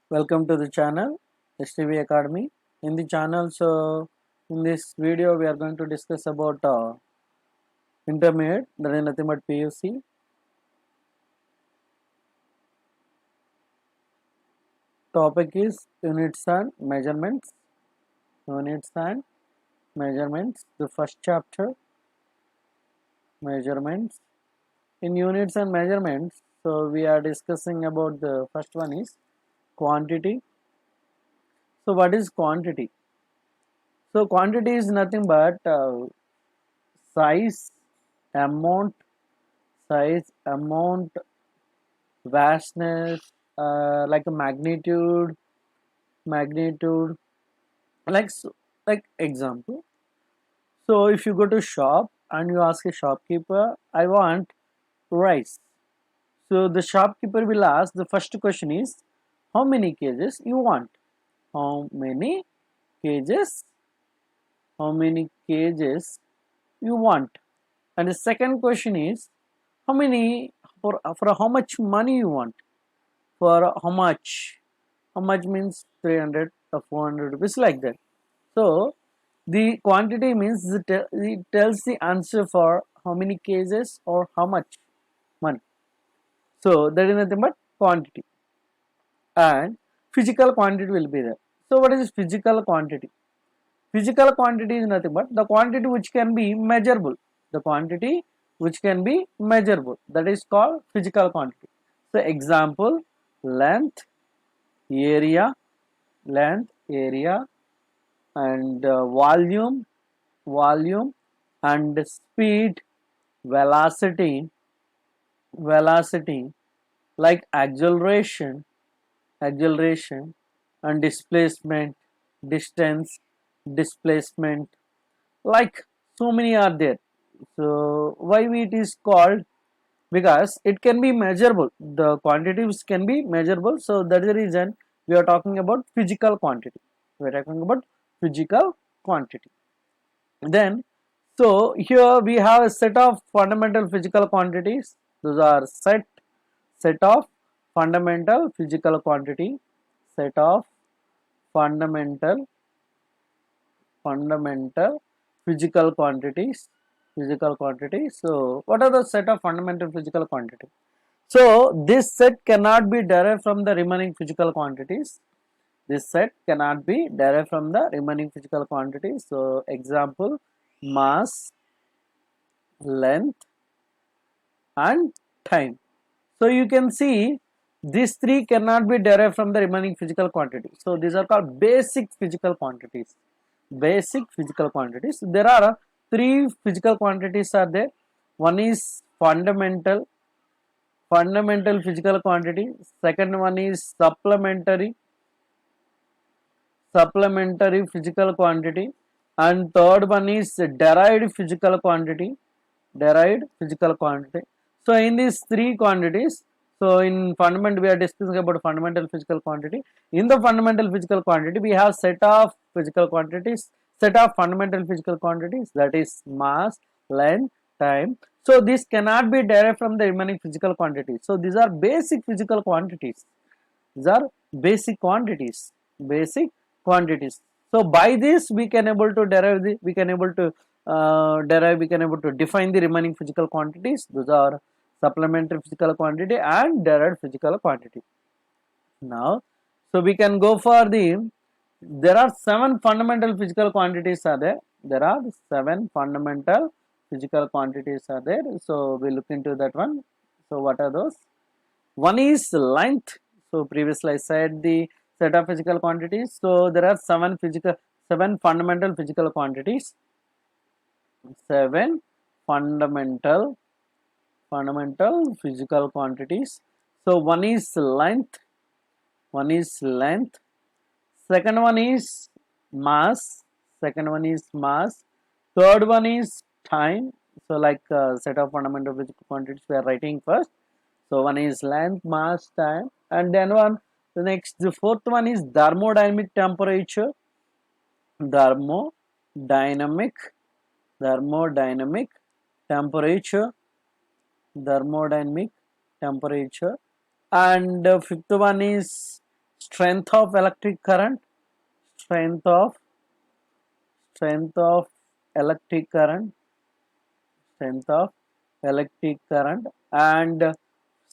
Welcome to the channel STV Academy. In the channel, in this video, we are going to discuss about intermediate, that is nothing but PUC. Topic is units and measurements. Units and measurements. The first chapter, measurements. In units and measurements, so we are discussing about the first one is quantity. So, what is quantity? So, quantity is nothing but size, amount, size, amount, vastness, like a magnitude, like like example. So if you go to shop and you ask a shopkeeper, I want rice. So the shopkeeper will ask, the first question is, how many kgs you want? How many kgs? How many kgs you want? And the second question is, how many for how much money you want? For how much? How much means 300 or 400 rupees, like that. So the quantity means it tells the answer for how many cases or how much money. So that is nothing but quantity. And physical quantity will be there. So what is physical quantity? Physical quantity is nothing but the quantity which can be measurable. The quantity which can be measurable, that is called physical quantity. So example, length, area, area, and volume, and speed, velocity, like acceleration, and displacement, distance, displacement, like so many are there. So why it is called? Because it can be measurable, the quantities can be measurable, so that is the reason we are talking about physical quantity. We are talking about physical quantity. Then, so here we have a set of fundamental physical quantities. Those are set of fundamental physical quantity, set of fundamental fundamental physical quantities, So what are the set of fundamental physical quantities? So this set cannot be derived from the remaining physical quantities. This set cannot be derived from the remaining physical quantities. So example, mass, length, and time. So you can see these three cannot be derived from the remaining physical quantities. So these are called basic physical quantities. Basic physical quantities. There are three physical quantities are there. One is fundamental physical quantity. Second one is supplementary physical quantity, and third one is derived physical quantity. So in these three quantities, so in fundamental we are discussing about fundamental physical quantity. In the fundamental physical quantity we have set of physical quantities, set of fundamental physical quantities, that is mass, length, time. So this cannot be derived from the remaining physical quantities. So these are basic physical quantities. These are basic quantities. Basic quantities. So by this we can able to derive the we can able to we can able to define the remaining physical quantities. Those are supplementary physical quantity and derived physical quantity. Now, so we can go for the, there are seven fundamental physical quantities are there. There are seven fundamental physical quantities are there. So we look into that one. So what are those? One is length. So previously I said the set of physical quantities. So there are seven fundamental physical quantities. Seven fundamental physical quantities. So one is length. Second one is mass. Third one is time. So like set of fundamental physical quantities we are writing first. So one is length, mass, time, and then the fourth one is thermodynamic temperature. Thermodynamic, thermodynamic temperature, thermodynamic temperature, and fifth one is strength of electric current, strength of strength of electric current, strength of electric current, and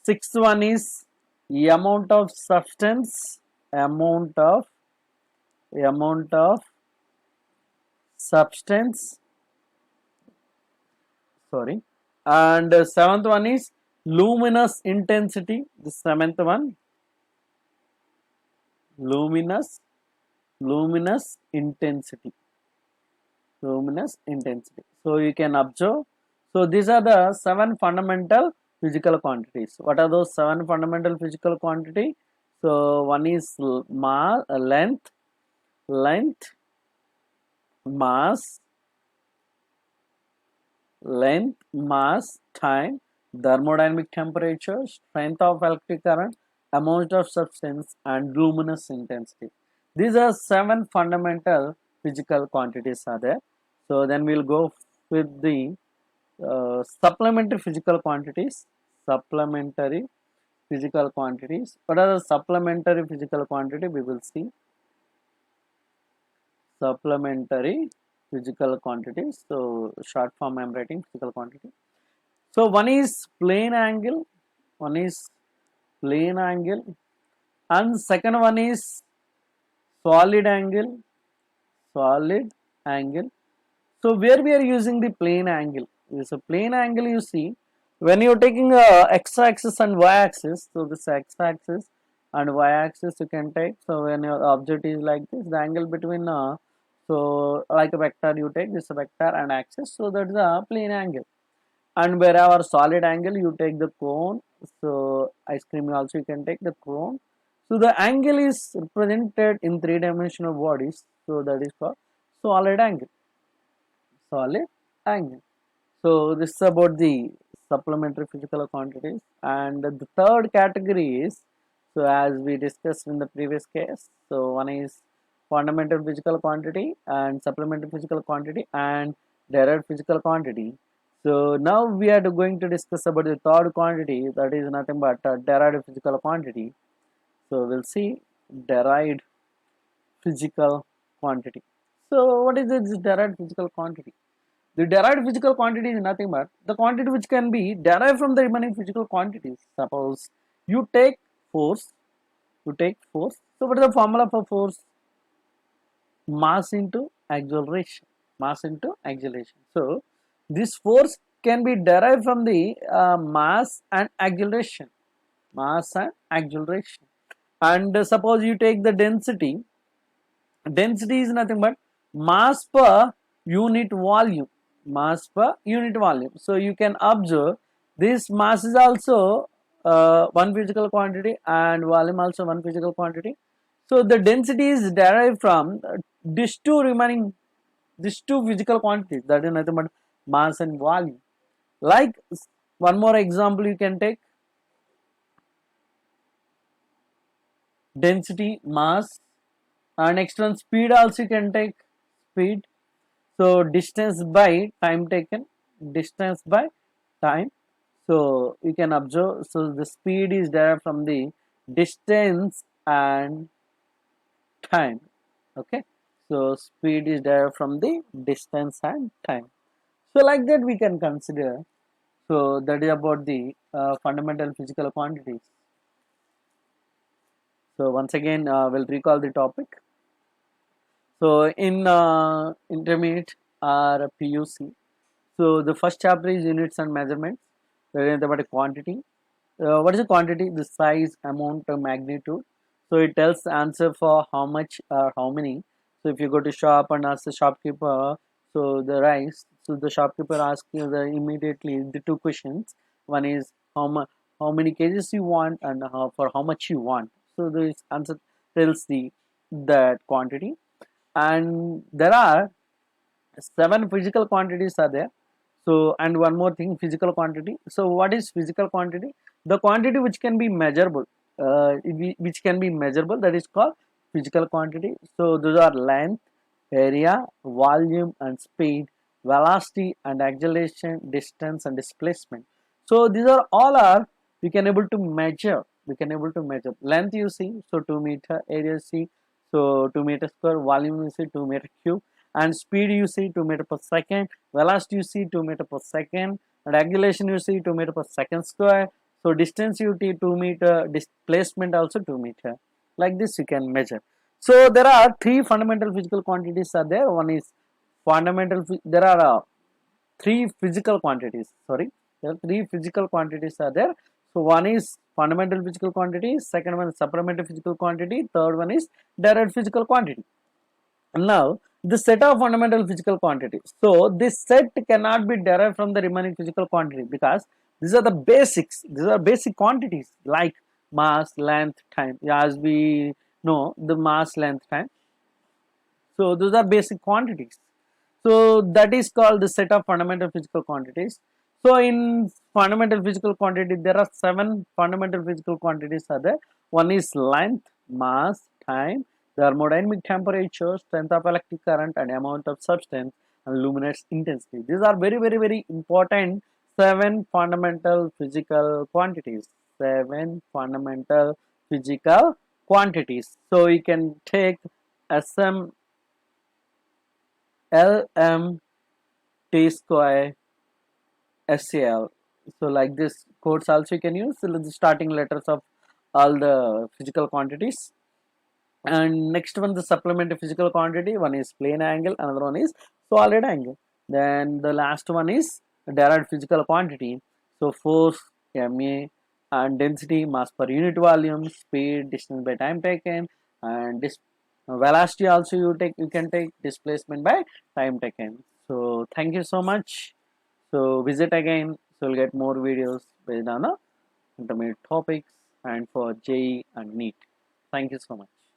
sixth one is amount of substance, amount of amount of substance, sorry, and seventh one is luminous intensity. The seventh one, luminous intensity, luminous intensity. So you can observe. So these are the seven fundamental physical quantities. What are those seven fundamental physical quantity? So one is length, mass, time, thermodynamic temperature, strength of electric current, amount of substance, and luminous intensity. These are seven fundamental physical quantities are there. So then we'll go with the supplementary physical quantities. Supplementary physical quantities. What are the supplementary physical quantity? We will see supplementary physical quantities. So short form I am writing physical quantity. So one is plane angle, and second one is solid angle, solid angle. So where we are using the plane angle? Is a plane angle, you see, when you're taking a x-axis and y-axis, so this x-axis and y-axis you can take. So when your object is like this, the angle between so like a vector, you take this vector and axis, so that is a plane angle. And wherever solid angle, you take the cone. So ice cream also you can take the cone. So the angle is represented in three-dimensional bodies, so that is called solid angle, solid angle. So this is about the supplementary physical quantities. And the third category is, so as we discussed in the previous case, so one is fundamental physical quantity and supplementary physical quantity and derived physical quantity. So now we are going to discuss about the third quantity, that is nothing but derived physical quantity. So we'll see derived physical quantity. So what is this derived physical quantity? The derived physical quantity is nothing but the quantity which can be derived from the remaining physical quantities. Suppose you take force, So what is the formula for force? Mass into acceleration, So this force can be derived from the mass and acceleration, And suppose you take the density is nothing but mass per unit volume, So you can observe this mass is also one physical quantity and volume also one physical quantity. So the density is derived from these two physical quantities, that is nothing but mass and volume. Like one more example you can take, density, mass, and next one speed also you can take, speed. So distance by time taken, So you can observe, so the speed is derived from the distance and time. Okay, so speed is derived from the distance and time. So like that we can consider. So that is about the fundamental physical quantities. So once again we'll recall the topic. So in intermediate or PUC, so the first chapter is units and measurements. Where about a quantity. What is a quantity? The size, amount, magnitude. So it tells the answer for how much or how many. So if you go to shop and ask the shopkeeper, so the rice, so the shopkeeper asks you immediately the two questions. One is how many kgs you want and for how much you want. So this answer tells that quantity. And there are seven physical quantities are there. So and one more thing, physical quantity. So what is physical quantity? The quantity which can be measurable, that is called physical quantity. So those are length, area, volume and speed, velocity and acceleration, distance and displacement. So these are all we can able to measure we can able to measure. Length you see, so 2 meter, area you see, so 2 meter square, volume you see 2 meter cube, and speed you see 2 meter per second, velocity you see 2 meter per second, regulation you see 2 meter per second square, so distance you see 2 meter, displacement also 2 meter. Like this you can measure. So there are three fundamental physical quantities are there. One is fundamental, there are three physical quantities, sorry, there are three physical quantities are there. So one is fundamental physical quantity, second one is supplementary physical quantity, third one is direct physical quantity. Now the set of fundamental physical quantities, so this set cannot be derived from the remaining physical quantity because these are the basics, these are basic quantities like mass, length, time. As we know, the mass, length, time, so those are basic quantities. So that is called the set of fundamental physical quantities. So in fundamental physical quantity, there are 7 fundamental physical quantities are there. One is length, mass, time, thermodynamic temperature, strength of electric current, and amount of substance, and luminance intensity. These are very important 7 fundamental physical quantities. 7 fundamental physical quantities. So you can take SM LM T square SCL. So like this codes also you can use the starting letters of all the physical quantities. And next one, the supplementary physical quantity. One is plane angle, another one is solid angle. Then the last one is direct physical quantity. So force, ma, and density, mass per unit volume, speed, distance by time taken, and this velocity also you can take, displacement by time taken. So thank you so much. So visit again. So you'll get more videos based on the intermediate topics and for JEE and NEET. Thank you so much.